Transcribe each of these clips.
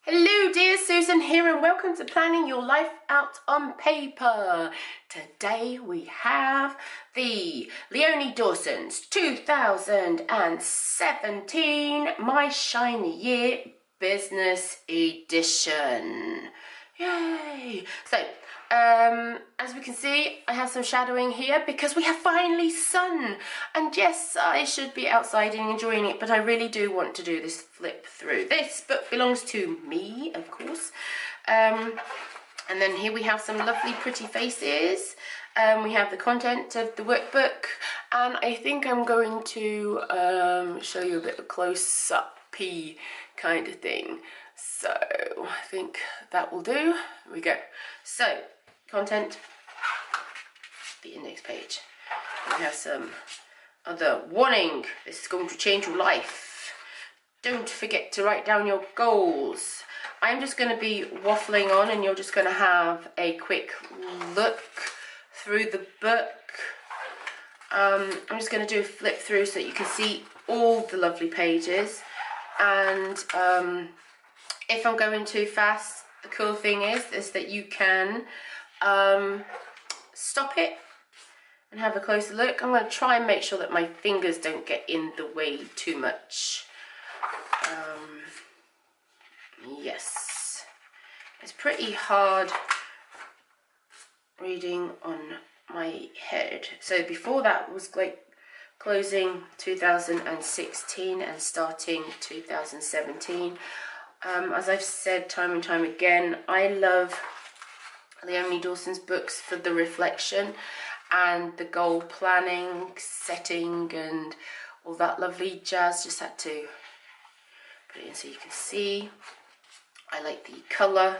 Hello dear, Susan here and welcome to Planning Your Life Out on Paper. Today we have the Leonie Dawson's 2017 My Shiny Year Business Edition. Yay! So, as we can see, I have some shadowing here because we have finally sun. And yes, I should be outside and enjoying it, but I really do want to do this flip through. This book belongs to me, of course. And then here we have some lovely pretty faces. We have the content of the workbook, and I think I'm going to show you a bit of close-up-y kind of thing. So I think that will do. Here we go. So, content, the index page. We have some other warning. This is going to change your life. Don't forget to write down your goals. I'm just going to be waffling on and you're just going to have a quick look through the book. I'm just going to do a flip through so that you can see all the lovely pages. And if I'm going too fast, the cool thing is that you can stop it and have a closer look. I'm going to try and make sure that my fingers don't get in the way too much. Yes, it's pretty hard reading on my head. So before that was like closing 2016 and starting 2017. As I've said time and time again, I love Leonie Dawson's books for the reflection and the goal planning, setting and all that lovely jazz. Just had to put it in so you can see. I like the colour.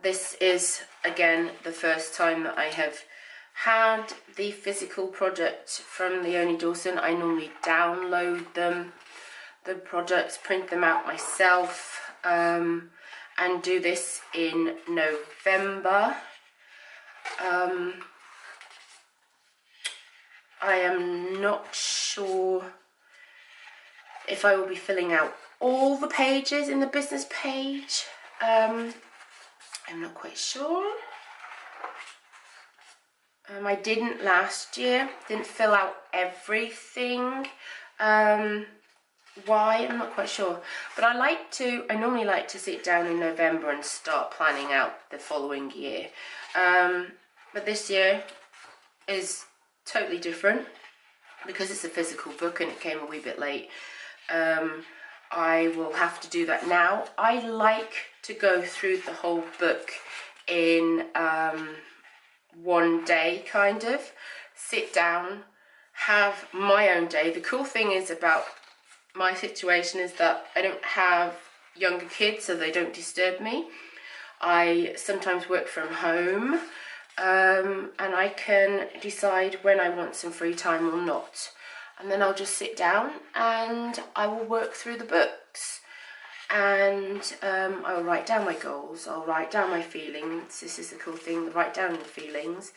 This is again the first time that I have had the physical product from Leonie Dawson. I normally download them, the products, print them out myself, and do this in November. I am not sure if I will be filling out all the pages in the business page. I'm not quite sure. I didn't last year, didn't fill out everything. Why? I'm not quite sure. But I normally like to sit down in November and start planning out the following year. But this year is totally different because it's a physical book and it came a wee bit late. I will have to do that now. I like to go through the whole book in one day, kind of. Sit down, have my own day. The cool thing is about my situation is that I don't have younger kids, so they don't disturb me. I sometimes work from home, and I can decide when I want some free time or not. And then I'll just sit down and I will work through the books. And I will write down my goals, I'll write down my feelings. This is the cool thing, write down the feelings.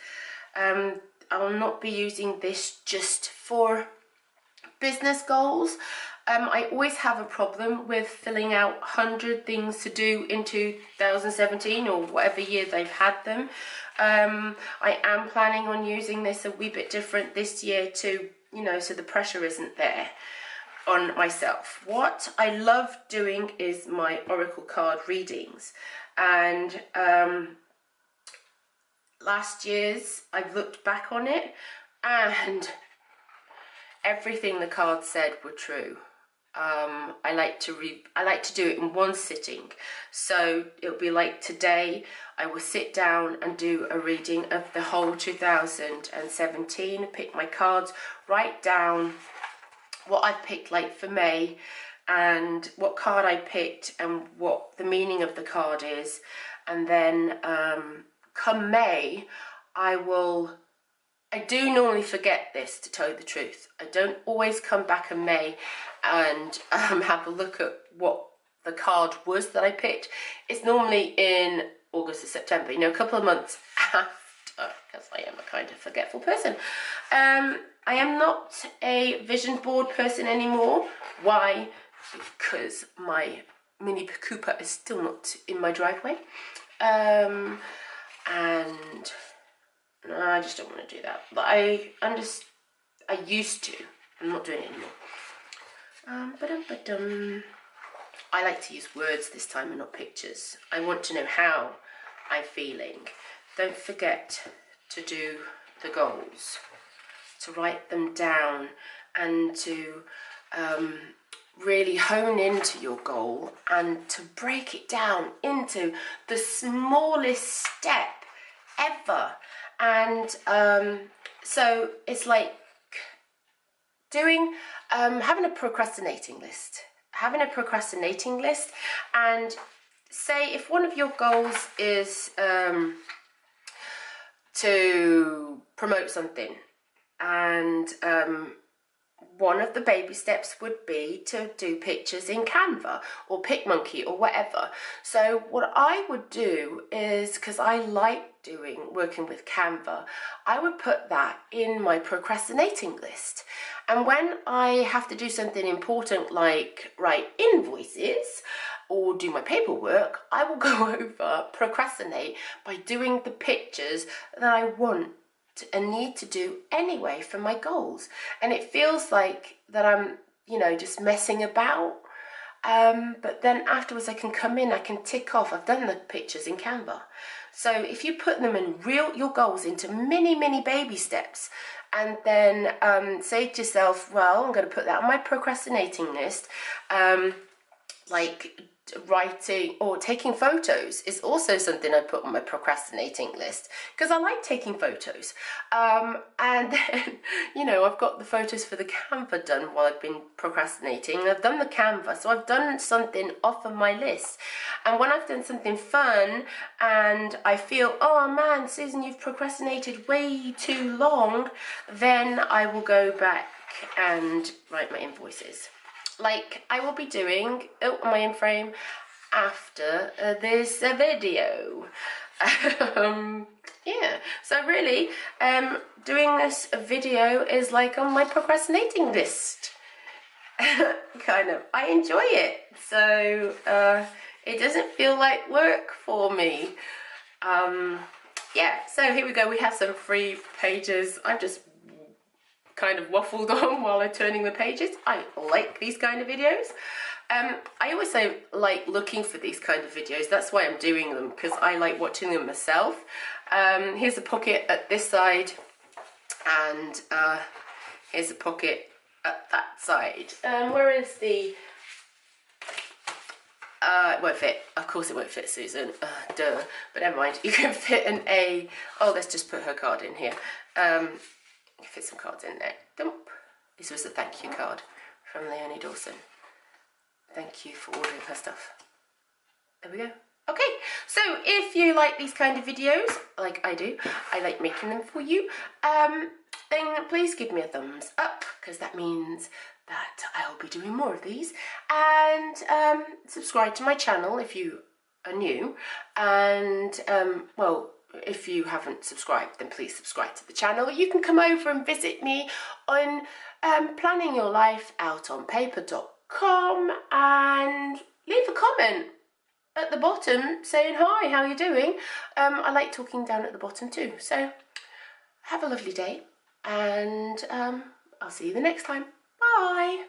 I will not be using this just for business goals. I always have a problem with filling out 100 things to do in 2017 or whatever year they've had them. I am planning on using this a wee bit different this year to, so the pressure isn't there on myself. What I love doing is my oracle card readings, and last year's I've looked back on it and everything the cards said were true. I like to do it in one sitting. So it'll be like today I will sit down and do a reading of the whole 2017, pick my cards, write down what I picked like for May and what card I picked and what the meaning of the card is. And then come May, I do normally forget this, to tell you the truth. I don't always come back in May and have a look at what the card was that I picked. It's normally in August or September, a couple of months after, because I am a kind of forgetful person. I am not a vision board person anymore. Why? Because my Mini Cooper is still not in my driveway. And no, I just don't want to do that. But I used to. I'm not doing it anymore. I like to use words this time and not pictures. I want to know how I'm feeling. Don't forget to do the goals, to write them down, and to really hone into your goal and to break it down into the smallest step ever. And so it's like doing having a procrastinating list. And say if one of your goals is to promote something, and one of the baby steps would be to do pictures in Canva or PicMonkey or whatever. So what I would do is, because I like working with Canva, I would put that in my procrastinating list. And when I have to do something important like write invoices or do my paperwork, I will go over, procrastinate by doing the pictures that I want and need to do anyway for my goals. And it feels like that I'm, just messing about. But then afterwards I can come in, I can tick off, I've done the pictures in Canva. So if you put them in your goals into mini baby steps, and then say to yourself, well, I'm going to put that on my procrastinating list, like writing or taking photos is also something I put on my procrastinating list, because I like taking photos. And then, I've got the photos for the Canva done while I've been procrastinating. I've done the Canva, so I've done something off of my list. And when I've done something fun and I feel, oh man, Susan, you've procrastinated way too long, then I will go back and write my invoices. Like I will be doing my in frame after this video. Yeah, so really doing this video is like on my procrastinating list. Kind of. I enjoy it, so it doesn't feel like work for me. Yeah, so here we go. We have some free pages. I've just kind of waffled on while I'm turning the pages. I like these kind of videos. I always say like looking for these kind of videos. That's why I'm doing them, because I like watching them myself. Here's a pocket at this side, and here's a pocket at that side. Where is the... it won't fit. Of course it won't fit, Susan. Duh. But never mind. You can fit an A. Oh, let's just put her card in here. Fit some cards in there. Dump. This was a thank you card from Leonie Dawson. Thank you for ordering her stuff. There we go. Okay, so if you like these kind of videos, like I do, I like making them for you, then please give me a thumbs up, because that means that I'll be doing more of these. And subscribe to my channel if you are new. And, well, if you haven't subscribed, then please subscribe to the channel. You can come over and visit me on planningyourlifeoutonpaper.com and leave a comment at the bottom saying hi, how are you doing? I like talking down at the bottom too. So have a lovely day, and I'll see you the next time. Bye.